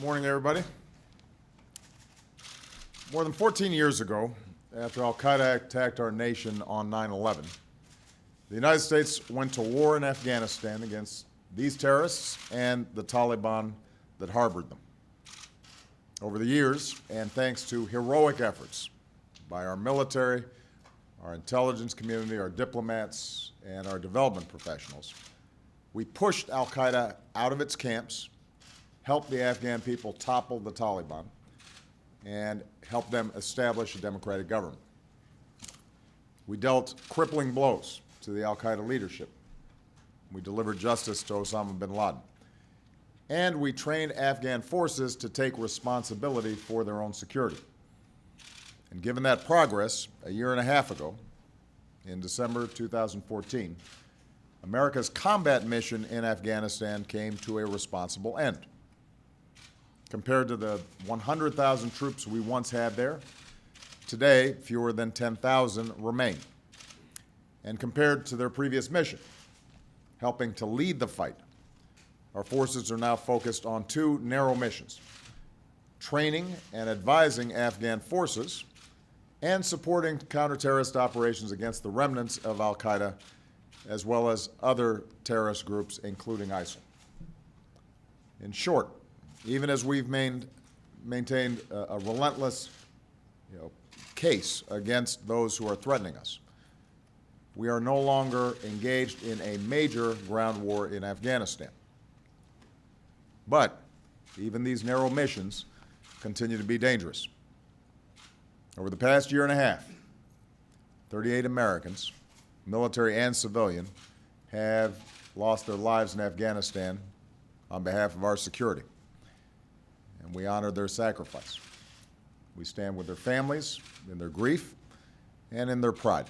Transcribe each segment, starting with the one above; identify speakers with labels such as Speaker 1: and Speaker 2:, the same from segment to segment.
Speaker 1: Morning, everybody. More than 14 years ago, after al-Qaeda attacked our nation on 9/11, the United States went to war in Afghanistan against these terrorists and the Taliban that harbored them. Over the years, and thanks to heroic efforts by our military, our intelligence community, our diplomats, and our development professionals, we pushed al-Qaeda out of its camps, helped the Afghan people topple the Taliban, and helped them establish a democratic government. We dealt crippling blows to the al-Qaeda leadership. We delivered justice to Osama bin Laden. And we trained Afghan forces to take responsibility for their own security. And given that progress, a year and a half ago, in December 2014, America's combat mission in Afghanistan came to a responsible end. Compared to the 100,000 troops we once had there, today fewer than 10,000 remain. And compared to their previous mission, helping to lead the fight, our forces are now focused on two narrow missions: training and advising Afghan forces and supporting counter-terrorist operations against the remnants of al-Qaeda, as well as other terrorist groups, including ISIL. In short, even as we've maintained a relentless case against those who are threatening us, we are no longer engaged in a major ground war in Afghanistan. But even these narrow missions continue to be dangerous. Over the past year and a half, 38 Americans, military and civilian, have lost their lives in Afghanistan on behalf of our security. And we honor their sacrifice. We stand with their families in their grief and in their pride.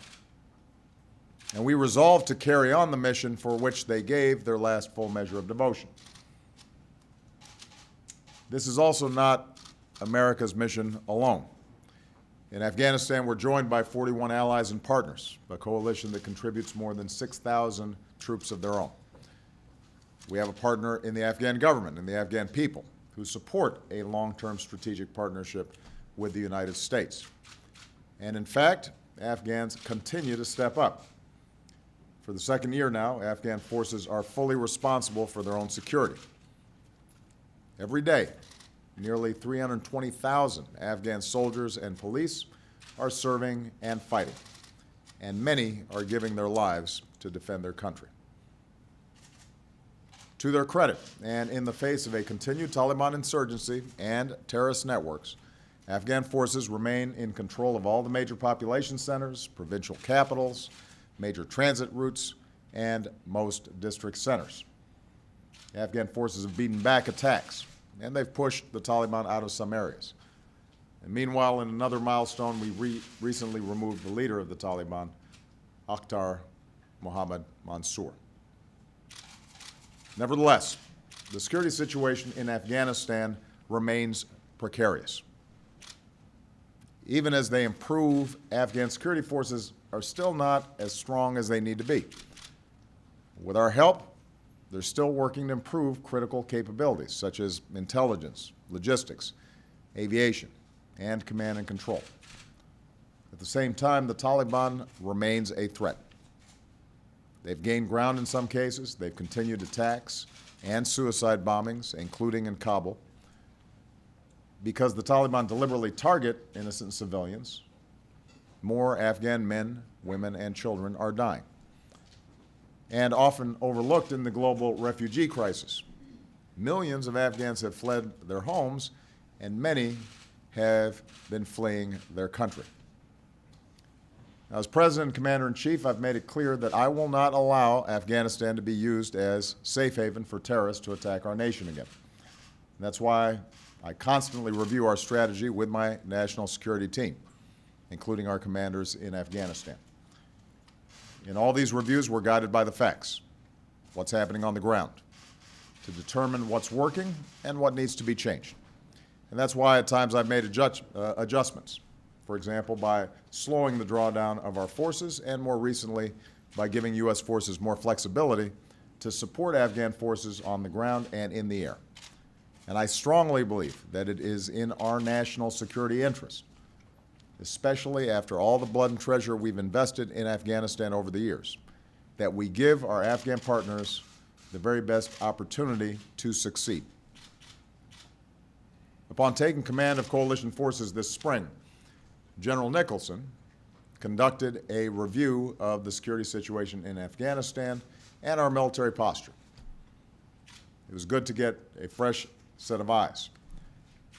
Speaker 1: And we resolve to carry on the mission for which they gave their last full measure of devotion. This is also not America's mission alone. In Afghanistan, we're joined by 41 allies and partners, a coalition that contributes more than 6,000 troops of their own. We have a partner in the Afghan government and the Afghan people who support a long-term strategic partnership with the United States. And in fact, Afghans continue to step up. For the second year now, Afghan forces are fully responsible for their own security. Every day, nearly 320,000 Afghan soldiers and police are serving and fighting, and many are giving their lives to defend their country. To their credit, and in the face of a continued Taliban insurgency and terrorist networks, Afghan forces remain in control of all the major population centers, provincial capitals, major transit routes, and most district centers. Afghan forces have beaten back attacks, and they've pushed the Taliban out of some areas. And meanwhile, in another milestone, we recently removed the leader of the Taliban, Akhtar Mohammad Mansour. Nevertheless, the security situation in Afghanistan remains precarious. Even as they improve, Afghan security forces are still not as strong as they need to be. With our help, they're still working to improve critical capabilities such as intelligence, logistics, aviation, and command and control. At the same time, the Taliban remains a threat. They've gained ground in some cases. They've continued attacks and suicide bombings, including in Kabul. Because the Taliban deliberately target innocent civilians, more Afghan men, women, and children are dying. And often overlooked in the global refugee crisis, millions of Afghans have fled their homes, and many have been fleeing their country. Now, as President and Commander-in-Chief, I've made it clear that I will not allow Afghanistan to be used as safe haven for terrorists to attack our nation again. And that's why I constantly review our strategy with my national security team, including our commanders in Afghanistan. In all these reviews, we're guided by the facts, what's happening on the ground, to determine what's working and what needs to be changed. And that's why at times I've made adjustments. For example, by slowing the drawdown of our forces, and more recently, by giving U.S. forces more flexibility to support Afghan forces on the ground and in the air. And I strongly believe that it is in our national security interest, especially after all the blood and treasure we've invested in Afghanistan over the years, that we give our Afghan partners the very best opportunity to succeed. Upon taking command of coalition forces this spring, General Nicholson conducted a review of the security situation in Afghanistan and our military posture. It was good to get a fresh set of eyes.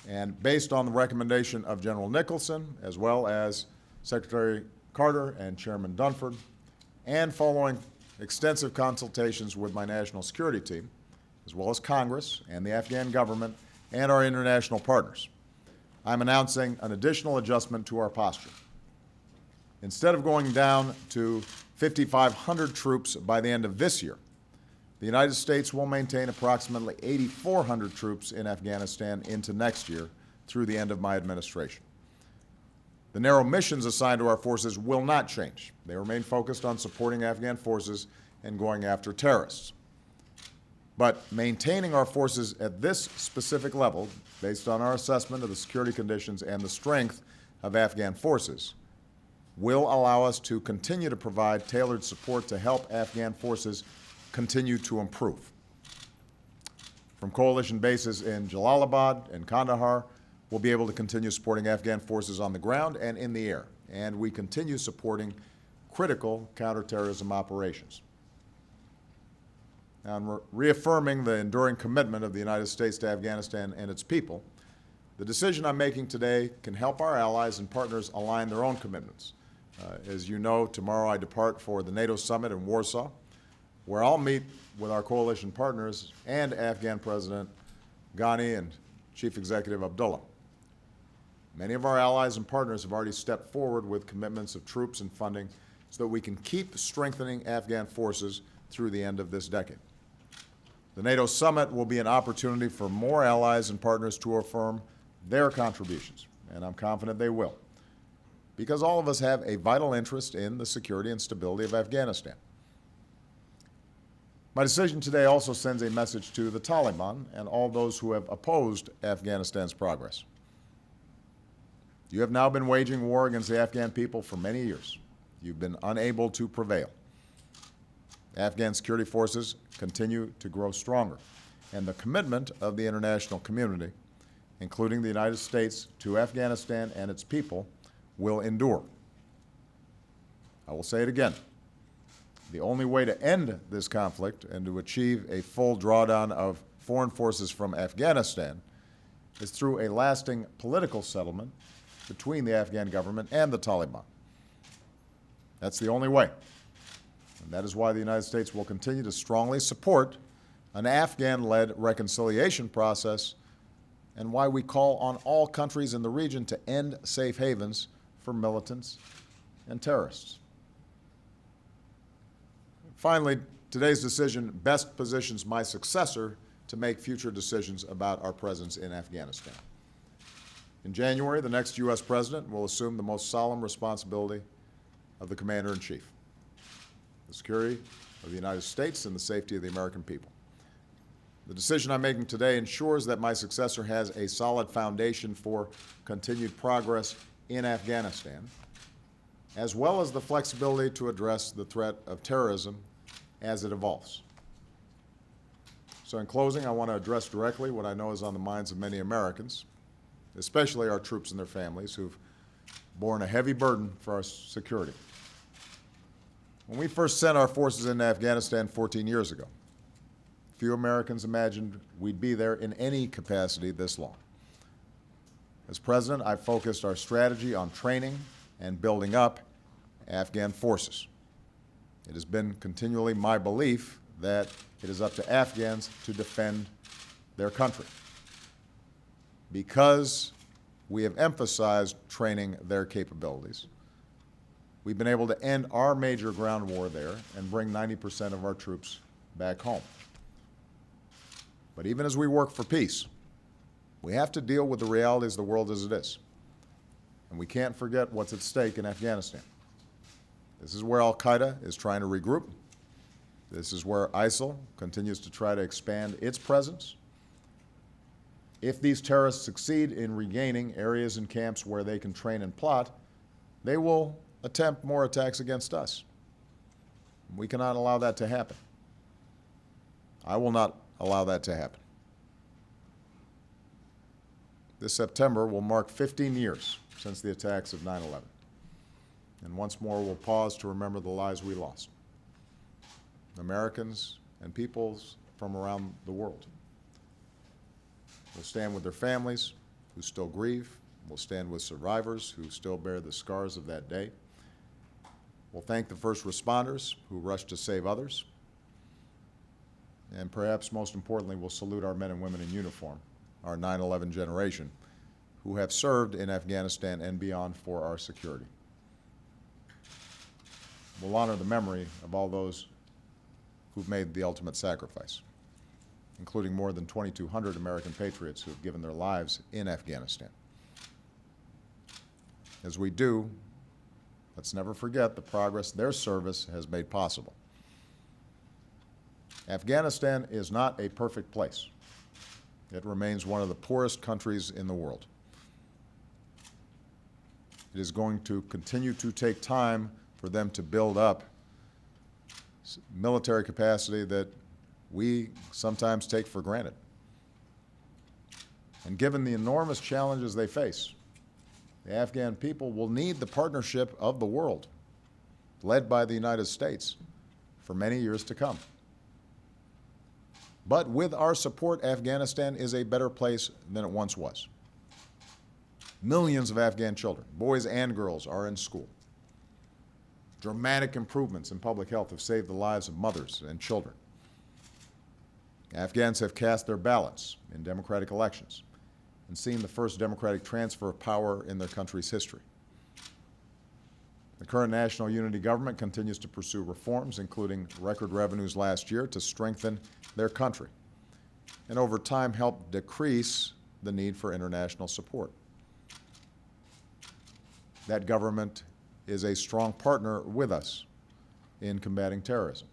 Speaker 1: And based on the recommendation of General Nicholson, as well as Secretary Carter and Chairman Dunford, and following extensive consultations with my national security team, as well as Congress and the Afghan government and our international partners, I'm announcing an additional adjustment to our posture. Instead of going down to 5,500 troops by the end of this year, the United States will maintain approximately 8,400 troops in Afghanistan into next year through the end of my administration. The narrow missions assigned to our forces will not change. They remain focused on supporting Afghan forces and going after terrorists. But maintaining our forces at this specific level, based on our assessment of the security conditions and the strength of Afghan forces, will allow us to continue to provide tailored support to help Afghan forces continue to improve. From coalition bases in Jalalabad and Kandahar, we'll be able to continue supporting Afghan forces on the ground and in the air, and we continue supporting critical counterterrorism operations. Now, in reaffirming the enduring commitment of the United States to Afghanistan and its people, the decision I'm making today can help our allies and partners align their own commitments. As you know, tomorrow I depart for the NATO summit in Warsaw, where I'll meet with our coalition partners and Afghan President Ghani and Chief Executive Abdullah. Many of our allies and partners have already stepped forward with commitments of troops and funding so that we can keep strengthening Afghan forces through the end of this decade. The NATO summit will be an opportunity for more allies and partners to affirm their contributions, and I'm confident they will, because all of us have a vital interest in the security and stability of Afghanistan. My decision today also sends a message to the Taliban and all those who have opposed Afghanistan's progress. You have now been waging war against the Afghan people for many years. You've been unable to prevail. Afghan security forces continue to grow stronger, and the commitment of the international community, including the United States, to Afghanistan and its people will endure. I will say it again. The only way to end this conflict and to achieve a full drawdown of foreign forces from Afghanistan is through a lasting political settlement between the Afghan government and the Taliban. That's the only way. And that is why the United States will continue to strongly support an Afghan-led reconciliation process, and why we call on all countries in the region to end safe havens for militants and terrorists. Finally, today's decision best positions my successor to make future decisions about our presence in Afghanistan. In January, the next U.S. president will assume the most solemn responsibility of the Commander-in-Chief, the security of the United States and the safety of the American people. The decision I'm making today ensures that my successor has a solid foundation for continued progress in Afghanistan, as well as the flexibility to address the threat of terrorism as it evolves. So in closing, I want to address directly what I know is on the minds of many Americans, especially our troops and their families who've borne a heavy burden for our security. When we first sent our forces into Afghanistan 14 years ago, few Americans imagined we'd be there in any capacity this long. As president, I focused our strategy on training and building up Afghan forces. It has been continually my belief that it is up to Afghans to defend their country. Because we have emphasized training their capabilities, we've been able to end our major ground war there and bring 90% of our troops back home. But even as we work for peace, we have to deal with the realities of the world as it is. And we can't forget what's at stake in Afghanistan. This is where al-Qaeda is trying to regroup. This is where ISIL continues to try to expand its presence. If these terrorists succeed in regaining areas and camps where they can train and plot, they will attempt more attacks against us. We cannot allow that to happen. I will not allow that to happen. This September will mark 15 years since the attacks of 9/11. And once more, we'll pause to remember the lives we lost. Americans and peoples from around the world. We'll stand with their families who still grieve. We'll stand with survivors who still bear the scars of that day. We'll thank the first responders who rushed to save others. And perhaps most importantly, we'll salute our men and women in uniform, our 9/11 generation, who have served in Afghanistan and beyond for our security. We'll honor the memory of all those who've made the ultimate sacrifice, including more than 2,200 American patriots who have given their lives in Afghanistan. As we do, let's never forget the progress their service has made possible. Afghanistan is not a perfect place. It remains one of the poorest countries in the world. It is going to continue to take time for them to build up military capacity that we sometimes take for granted. And given the enormous challenges they face, the Afghan people will need the partnership of the world, led by the United States, for many years to come. But with our support, Afghanistan is a better place than it once was. Millions of Afghan children, boys and girls, are in school. Dramatic improvements in public health have saved the lives of mothers and children. Afghans have cast their ballots in democratic elections and seen the first democratic transfer of power in their country's history. The current national unity government continues to pursue reforms, including record revenues last year, to strengthen their country and over time help decrease the need for international support. That government is a strong partner with us in combating terrorism.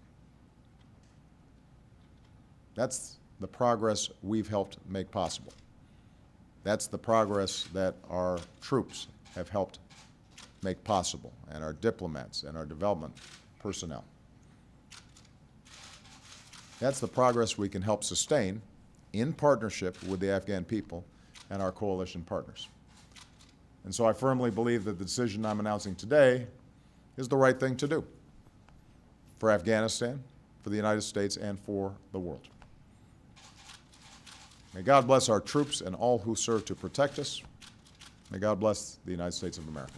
Speaker 1: That's the progress we've helped make possible. That's the progress that our troops have helped make possible, and our diplomats and our development personnel. That's the progress we can help sustain in partnership with the Afghan people and our coalition partners. And so I firmly believe that the decision I'm announcing today is the right thing to do for Afghanistan, for the United States, and for the world. May God bless our troops and all who serve to protect us. May God bless the United States of America.